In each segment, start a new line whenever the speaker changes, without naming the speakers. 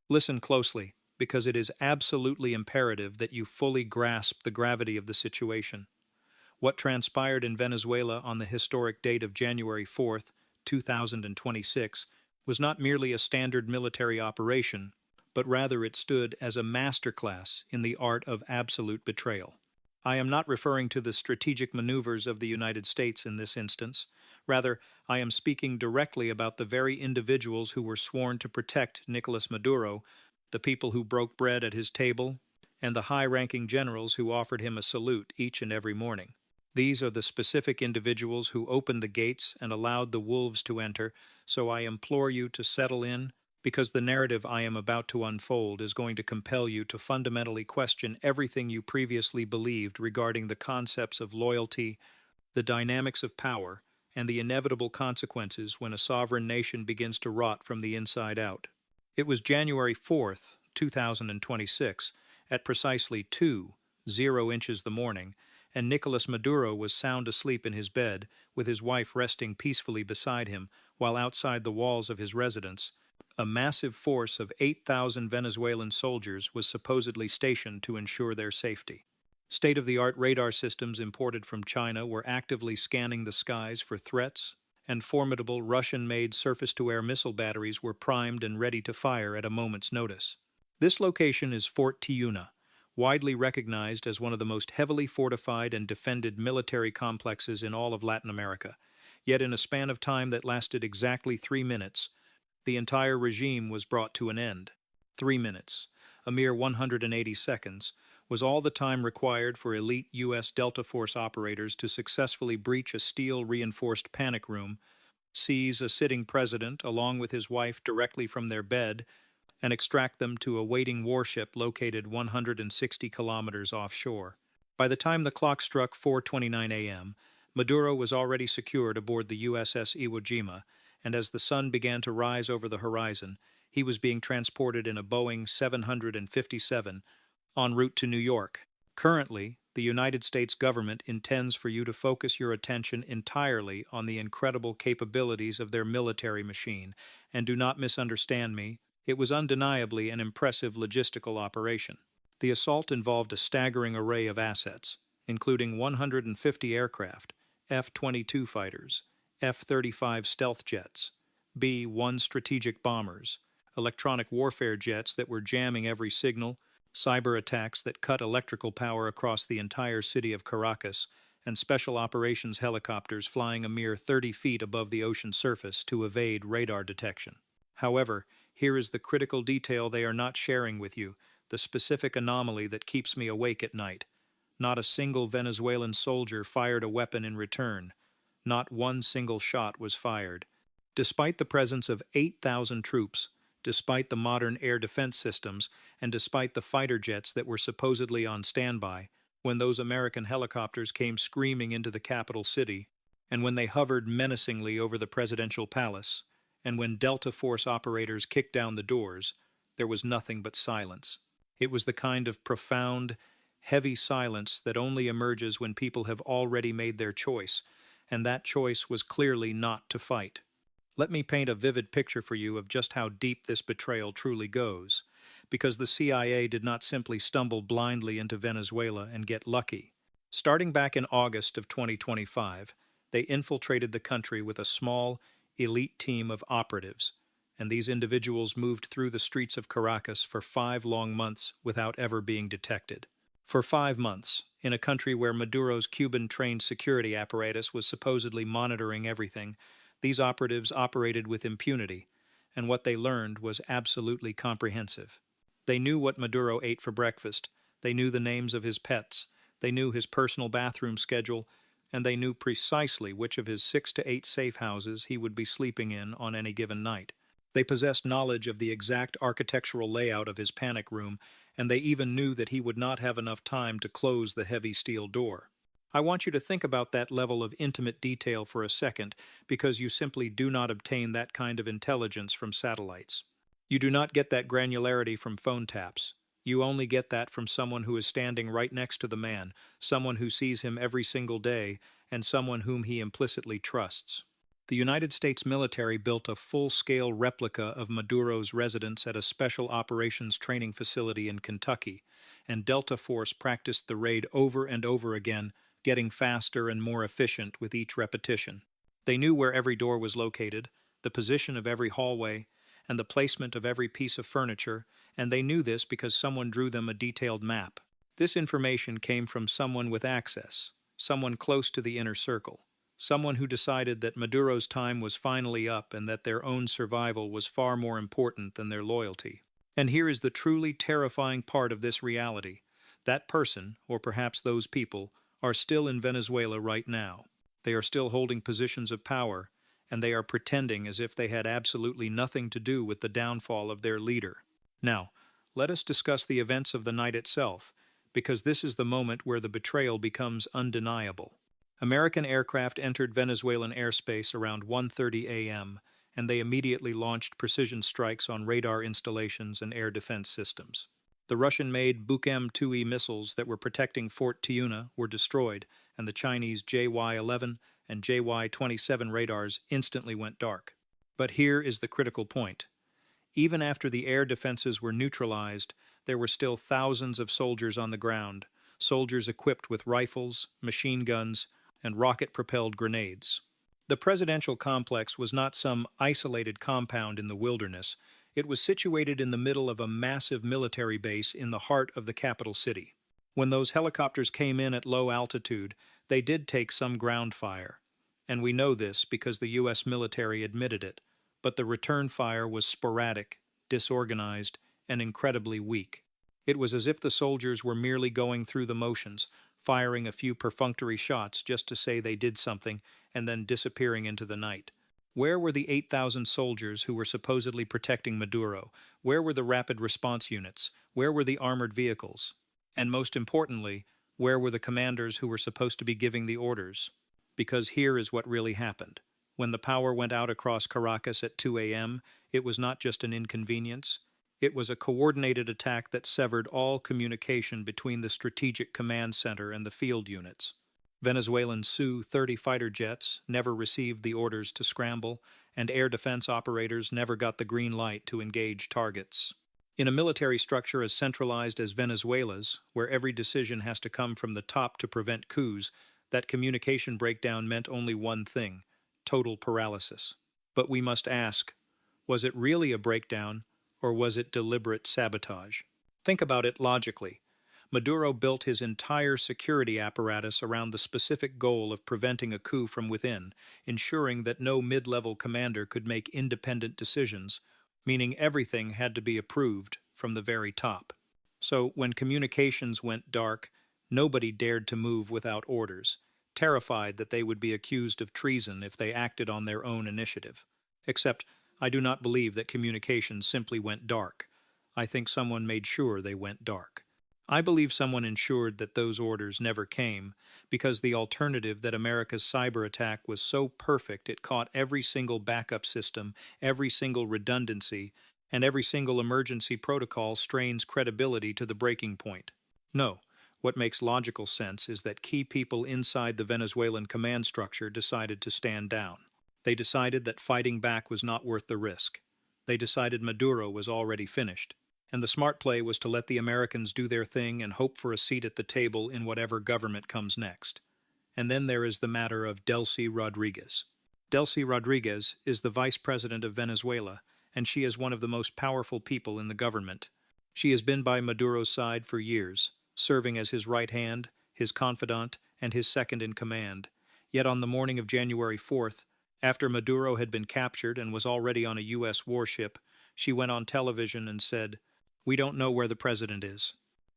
Listen closely, because it is absolutely imperative that you fully grasp the gravity of the situation. What transpired in Venezuela on the historic date of January 4th, 2026, was not merely a standard military operation, but rather it stood as a masterclass in the art of absolute betrayal. I am not referring to the strategic maneuvers of the United States in this instance. Rather, I am speaking directly about the very individuals who were sworn to protect Nicolas Maduro, the people who broke bread at his table, and the high-ranking generals who offered him a salute each and every morning. These are the specific individuals who opened the gates and allowed the wolves to enter, so I implore you to settle in, because the narrative I am about to unfold is going to compel you to fundamentally question everything you previously believed regarding the concepts of loyalty, the dynamics of power, and the inevitable consequences when a sovereign nation begins to rot from the inside out. It was January 4th, 2026, at precisely 2:00 the morning, and Nicolas Maduro was sound asleep in his bed, with his wife resting peacefully beside him, while outside the walls of his residence, a massive force of 8,000 Venezuelan soldiers was supposedly stationed to ensure their safety. State-of-the-art radar systems imported from China were actively scanning the skies for threats, and formidable Russian-made surface-to-air missile batteries were primed and ready to fire at a moment's notice. This location is Fort Tiuna, widely recognized as one of the most heavily fortified and defended military complexes in all of Latin America. Yet in a span of time that lasted exactly 3 minutes, the entire regime was brought to an end. 3 minutes, a mere 180 seconds, was all the time required for elite U.S. Delta Force operators to successfully breach a steel-reinforced panic room, seize a sitting president along with his wife directly from their bed, and extract them to a waiting warship located 160 kilometers offshore. By the time the clock struck 4:29 a.m., Maduro was already secured aboard the USS Iwo Jima, and as the sun began to rise over the horizon, he was being transported in a Boeing 757 en route to New York. Currently, the United States government intends for you to focus your attention entirely on the incredible capabilities of their military machine, and do not misunderstand me. It was undeniably an impressive logistical operation. The assault involved a staggering array of assets, including 150 aircraft, F-22 fighters, F-35 stealth jets, B-1 strategic bombers, electronic warfare jets that were jamming every signal, cyber attacks that cut electrical power across the entire city of Caracas, and special operations helicopters flying a mere 30 feet above the ocean surface to evade radar detection. However, here is the critical detail they are not sharing with you, the specific anomaly that keeps me awake at night. Not a single Venezuelan soldier fired a weapon in return. Not one single shot was fired. Despite the presence of 8,000 troops, despite the modern air defense systems, and despite the fighter jets that were supposedly on standby, when those American helicopters came screaming into the capital city, and when they hovered menacingly over the presidential palace, and when Delta Force operators kicked down the doors, there was nothing but silence. It was the kind of profound, heavy silence that only emerges when people have already made their choice, and that choice was clearly not to fight. Let me paint a vivid picture for you of just how deep this betrayal truly goes, because the CIA did not simply stumble blindly into Venezuela and get lucky. Starting back in August of 2025, they infiltrated the country with a small, elite team of operatives, and these individuals moved through the streets of Caracas for 5 long months without ever being detected. For 5 months, in a country where Maduro's Cuban-trained security apparatus was supposedly monitoring everything, these operatives operated with impunity, and what they learned was absolutely comprehensive. They knew what Maduro ate for breakfast, they knew the names of his pets, they knew his personal bathroom schedule, and they knew precisely which of his 6 to 8 safe houses he would be sleeping in on any given night. They possessed knowledge of the exact architectural layout of his panic room, and they even knew that he would not have enough time to close the heavy steel door. I want you to think about that level of intimate detail for a second, because you simply do not obtain that kind of intelligence from satellites. You do not get that granularity from phone taps. You only get that from someone who is standing right next to the man, someone who sees him every single day, and someone whom he implicitly trusts. The United States military built a full-scale replica of Maduro's residence at a special operations training facility in Kentucky, and Delta Force practiced the raid over and over again, getting faster and more efficient with each repetition. They knew where every door was located, the position of every hallway, and the placement of every piece of furniture, and they knew this because someone drew them a detailed map. This information came from someone with access, someone close to the inner circle. Someone who decided that Maduro's time was finally up and that their own survival was far more important than their loyalty. And here is the truly terrifying part of this reality. That person, or perhaps those people, are still in Venezuela right now. They are still holding positions of power, and they are pretending as if they had absolutely nothing to do with the downfall of their leader. Now, let us discuss the events of the night itself, because this is the moment where the betrayal becomes undeniable. American aircraft entered Venezuelan airspace around 1:30 a.m., and they immediately launched precision strikes on radar installations and air defense systems. The Russian-made Bukem-2E missiles that were protecting Fort Tiuna were destroyed, and the Chinese JY-11 and JY-27 radars instantly went dark. But here is the critical point. Even after the air defenses were neutralized, there were still thousands of soldiers on the ground, soldiers equipped with rifles, machine guns, and rocket-propelled grenades. The presidential complex was not some isolated compound in the wilderness. It was situated in the middle of a massive military base in the heart of the capital city. When those helicopters came in at low altitude, they did take some ground fire. And we know this because the U.S. military admitted it. But the return fire was sporadic, disorganized, and incredibly weak. It was as if the soldiers were merely going through the motions, firing a few perfunctory shots just to say they did something, and then disappearing into the night. Where were the 8,000 soldiers who were supposedly protecting Maduro? Where were the rapid response units? Where were the armored vehicles? And most importantly, where were the commanders who were supposed to be giving the orders? Because here is what really happened. When the power went out across Caracas at 2 a.m., it was not just an inconvenience. It was a coordinated attack that severed all communication between the strategic command center and the field units. Venezuelan Su-30 fighter jets never received the orders to scramble, and air defense operators never got the green light to engage targets. In a military structure as centralized as Venezuela's, where every decision has to come from the top to prevent coups, that communication breakdown meant only one thing: total paralysis. But we must ask, was it really a breakdown, or was it deliberate sabotage? Think about it logically. Maduro built his entire security apparatus around the specific goal of preventing a coup from within, ensuring that no mid-level commander could make independent decisions, meaning everything had to be approved from the very top. So when communications went dark, nobody dared to move without orders, terrified that they would be accused of treason if they acted on their own initiative. Except, I do not believe that communications simply went dark. I think someone made sure they went dark. I believe someone ensured that those orders never came, because the alternative that America's cyber attack was so perfect it caught every single backup system, every single redundancy, and every single emergency protocol strains credibility to the breaking point. No, what makes logical sense is that key people inside the Venezuelan command structure decided to stand down. They decided that fighting back was not worth the risk. They decided Maduro was already finished. And the smart play was to let the Americans do their thing and hope for a seat at the table in whatever government comes next. And then there is the matter of Delcy Rodriguez. Delcy Rodriguez is the vice president of Venezuela, and she is one of the most powerful people in the government. She has been by Maduro's side for years, serving as his right hand, his confidant, and his second in command. Yet on the morning of January 4th, after Maduro had been captured and was already on a U.S. warship, she went on television and said, "We don't know where the president is."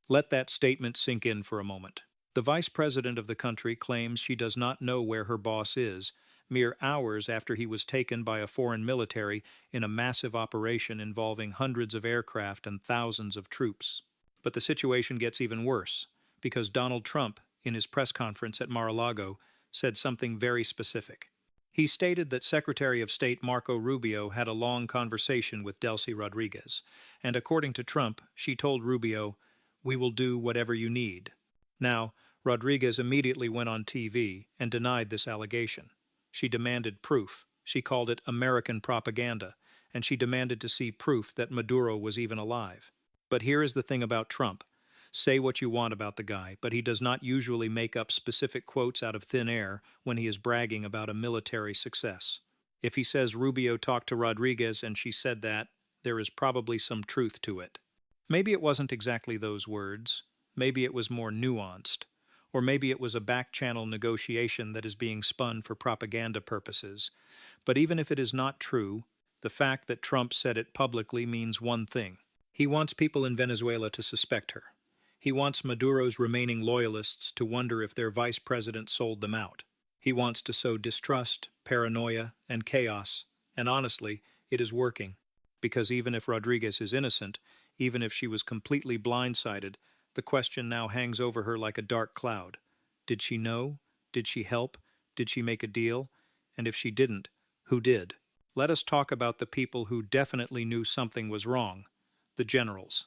Let that statement sink in for a moment. The vice president of the country claims she does not know where her boss is, mere hours after he was taken by a foreign military in a massive operation involving hundreds of aircraft and thousands of troops. But the situation gets even worse, because Donald Trump, in his press conference at Mar-a-Lago, said something very specific. He stated that Secretary of State Marco Rubio had a long conversation with Delcy Rodriguez, and according to Trump, she told Rubio, "We will do whatever you need." Now, Rodriguez immediately went on TV and denied this allegation. She demanded proof. She called it American propaganda, and she demanded to see proof that Maduro was even alive. But here is the thing about Trump. Say what you want about the guy, but he does not usually make up specific quotes out of thin air when he is bragging about a military success. If he says Rubio talked to Rodriguez and she said that, there is probably some truth to it. Maybe it wasn't exactly those words. Maybe it was more nuanced. Or maybe it was a back-channel negotiation that is being spun for propaganda purposes. But even if it is not true, the fact that Trump said it publicly means one thing. He wants people in Venezuela to suspect her. He wants Maduro's remaining loyalists to wonder if their vice president sold them out. He wants to sow distrust, paranoia, and chaos. And honestly, it is working. Because even if Rodriguez is innocent, even if she was completely blindsided, the question now hangs over her like a dark cloud. Did she know? Did she help? Did she make a deal? And if she didn't, who did? Let us talk about the people who definitely knew something was wrong. The generals.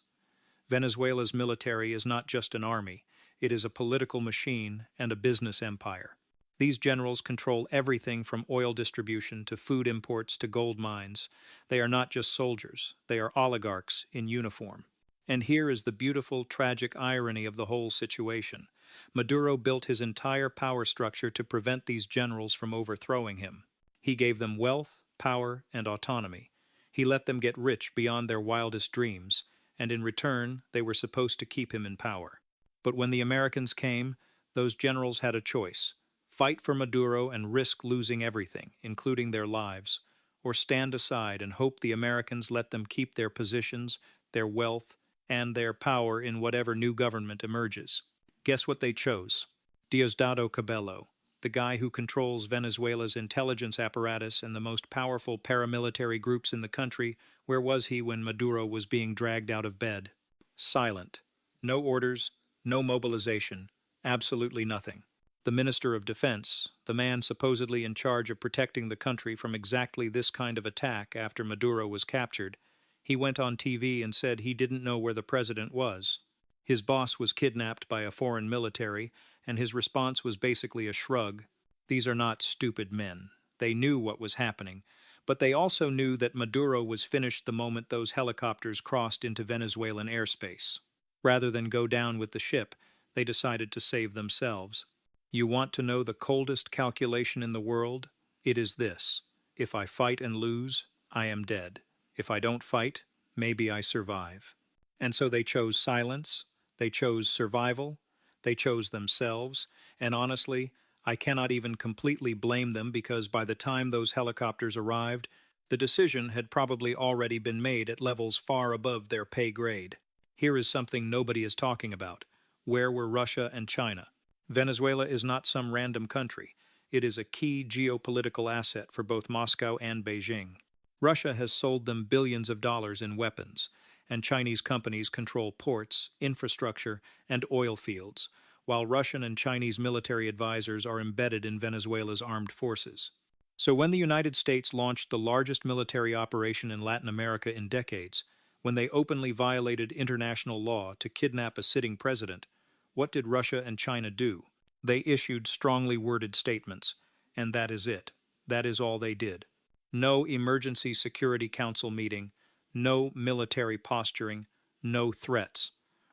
Venezuela's military is not just an army. It is a political machine and a business empire. These generals control everything from oil distribution to food imports to gold mines. They are not just soldiers. They are oligarchs in uniform. And here is the beautiful, tragic irony of the whole situation. Maduro built his entire power structure to prevent these generals from overthrowing him. He gave them wealth, power, and autonomy. He let them get rich beyond their wildest dreams, and in return, they were supposed to keep him in power. But when the Americans came, those generals had a choice: fight for Maduro and risk losing everything, including their lives, or stand aside and hope the Americans let them keep their positions, their wealth, and their power in whatever new government emerges. Guess what they chose? Diosdado Cabello, the guy who controls Venezuela's intelligence apparatus and the most powerful paramilitary groups in the country. Where was he when Maduro was being dragged out of bed? Silent. No orders, no mobilization, absolutely nothing. The Minister of Defense, the man supposedly in charge of protecting the country from exactly this kind of attack after Maduro was captured, he went on TV and said he didn't know where the president was. His boss was kidnapped by a foreign military, and his response was basically a shrug. These are not stupid men. They knew what was happening, but they also knew that Maduro was finished the moment those helicopters crossed into Venezuelan airspace. Rather than go down with the ship, they decided to save themselves. You want to know the coldest calculation in the world? It is this: if I fight and lose, I am dead. If I don't fight, maybe I survive. And so they chose silence, they chose survival, they chose themselves, and honestly, I cannot even completely blame them because by the time those helicopters arrived, the decision had probably already been made at levels far above their pay grade. Here is something nobody is talking about. Where were Russia and China? Venezuela is not some random country. It is a key geopolitical asset for both Moscow and Beijing. Russia has sold them billions of dollars in weapons, and Chinese companies control ports, infrastructure, and oil fields, while Russian and Chinese military advisors are embedded in Venezuela's armed forces. So when the United States launched the largest military operation in Latin America in decades, when they openly violated international law to kidnap a sitting president, what did Russia and China do? They issued strongly worded statements, and that is it. That is all they did. No Emergency Security Council meeting, no military posturing, no threats.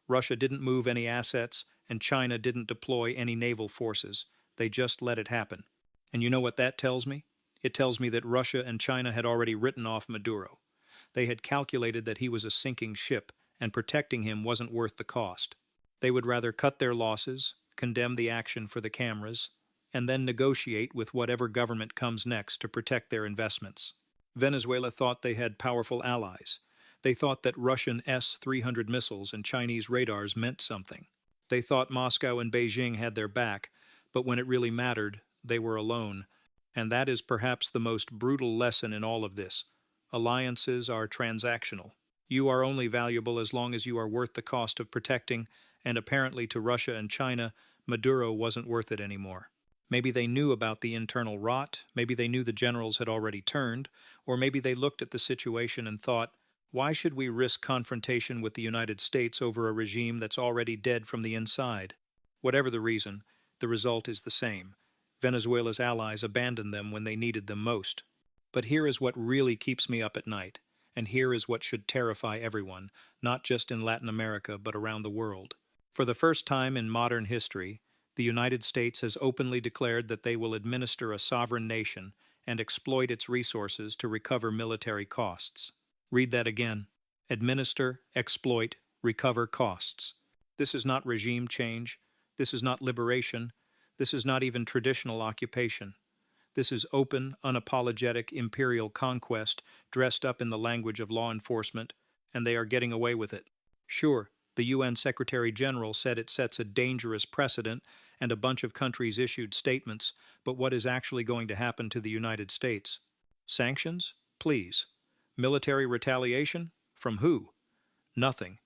Russia didn't move any assets, and China didn't deploy any naval forces. They just let it happen. And you know what that tells me? It tells me that Russia and China had already written off Maduro. They had calculated that he was a sinking ship, and protecting him wasn't worth the cost. They would rather cut their losses, condemn the action for the cameras, and then negotiate with whatever government comes next to protect their investments. Venezuela thought they had powerful allies. They thought that Russian S-300 missiles and Chinese radars meant something. They thought Moscow and Beijing had their back, but when it really mattered, they were alone. And that is perhaps the most brutal lesson in all of this. Alliances are transactional. You are only valuable as long as you are worth the cost of protecting, and apparently to Russia and China, Maduro wasn't worth it anymore. Maybe they knew about the internal rot, maybe they knew the generals had already turned, or maybe they looked at the situation and thought, why should we risk confrontation with the United States over a regime that's already dead from the inside? Whatever the reason, the result is the same. Venezuela's allies abandoned them when they needed them most. But here is what really keeps me up at night, and here is what should terrify everyone, not just in Latin America but around the world. For the first time in modern history, the United States has openly declared that they will administer a sovereign nation and exploit its resources to recover military costs. Read that again. Administer, exploit, recover costs. This is not regime change. This is not liberation. This is not even traditional occupation. This is open, unapologetic imperial conquest dressed up in the language of law enforcement, and they are getting away with it. Sure, the UN Secretary General said it sets a dangerous precedent, and a bunch of countries issued statements, but what is actually going to happen to the United States? Sanctions? Please. Military retaliation? From who? Nothing.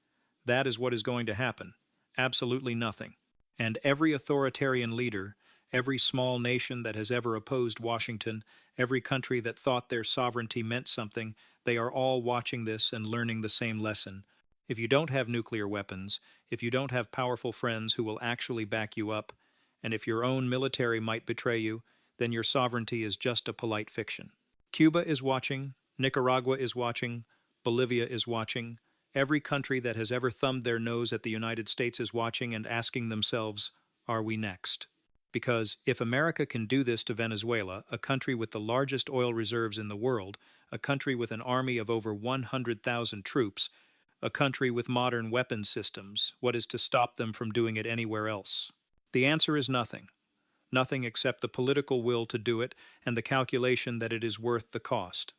That is what is going to happen. Absolutely nothing. And every authoritarian leader, every small nation that has ever opposed Washington, every country that thought their sovereignty meant something, they are all watching this and learning the same lesson. If you don't have nuclear weapons, if you don't have powerful friends who will actually back you up, and if your own military might betray you, then your sovereignty is just a polite fiction. Cuba is watching, Nicaragua is watching, Bolivia is watching. Every country that has ever thumbed their nose at the United States is watching and asking themselves, are we next? Because if America can do this to Venezuela, a country with the largest oil reserves in the world, a country with an army of over 100,000 troops, a country with modern weapons systems, what is to stop them from doing it anywhere else? The answer is nothing. Nothing except the political will to do it and the calculation that it is worth the cost.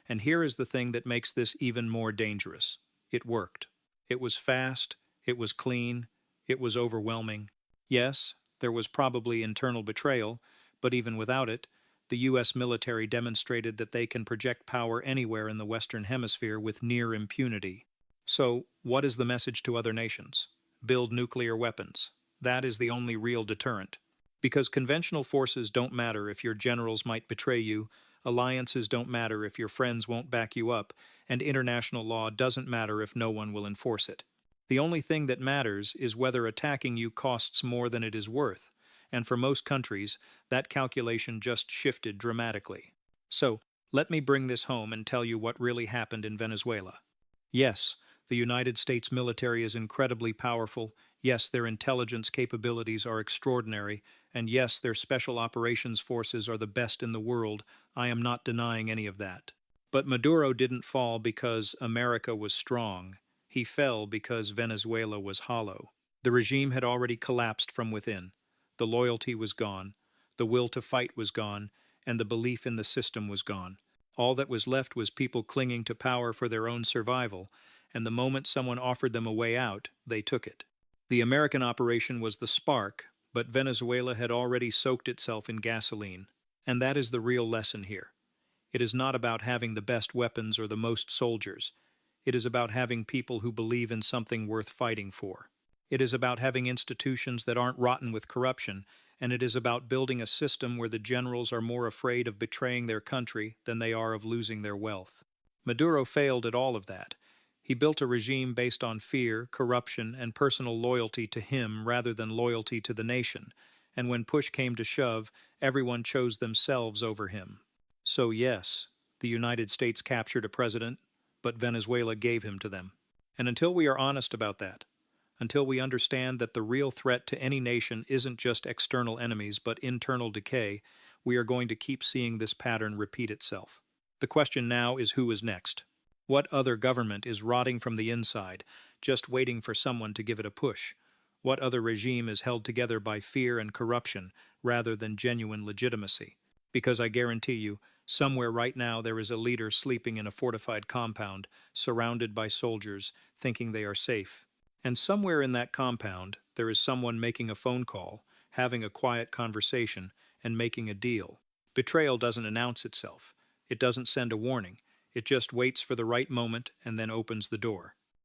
And here is the thing that makes this even more dangerous. It worked. It was fast, it was clean, it was overwhelming. Yes, there was probably internal betrayal, but even without it, the U.S. military demonstrated that they can project power anywhere in the Western Hemisphere with near impunity. So, what is the message to other nations? Build nuclear weapons. That is the only real deterrent. Because conventional forces don't matter if your generals might betray you, alliances don't matter if your friends won't back you up, and international law doesn't matter if no one will enforce it. The only thing that matters is whether attacking you costs more than it is worth, and for most countries, that calculation just shifted dramatically. So, let me bring this home and tell you what really happened in Venezuela. Yes, the United States military is incredibly powerful, yes, their intelligence capabilities are extraordinary, and yes, their special operations forces are the best in the world. I am not denying any of that. But Maduro didn't fall because America was strong. He fell because Venezuela was hollow. The regime had already collapsed from within. The loyalty was gone, the will to fight was gone, and the belief in the system was gone. All that was left was people clinging to power for their own survival, and the moment someone offered them a way out, they took it. The American operation was the spark, but Venezuela had already soaked itself in gasoline. And that is the real lesson here. It is not about having the best weapons or the most soldiers. It is about having people who believe in something worth fighting for. It is about having institutions that aren't rotten with corruption, and it is about building a system where the generals are more afraid of betraying their country than they are of losing their wealth. Maduro failed at all of that. He built a regime based on fear, corruption, and personal loyalty to him rather than loyalty to the nation, and when push came to shove, everyone chose themselves over him. So yes, the United States captured a president, but Venezuela gave him to them. And until we are honest about that, until we understand that the real threat to any nation isn't just external enemies but internal decay, we are going to keep seeing this pattern repeat itself. The question now is who is next? What other government is rotting from the inside, just waiting for someone to give it a push? What other regime is held together by fear and corruption rather than genuine legitimacy? Because I guarantee you, somewhere right now there is a leader sleeping in a fortified compound, surrounded by soldiers, thinking they are safe. And somewhere in that compound, there is someone making a phone call, having a quiet conversation, and making a deal. Betrayal doesn't announce itself. It doesn't send a warning. It just waits for the right moment and then opens the door.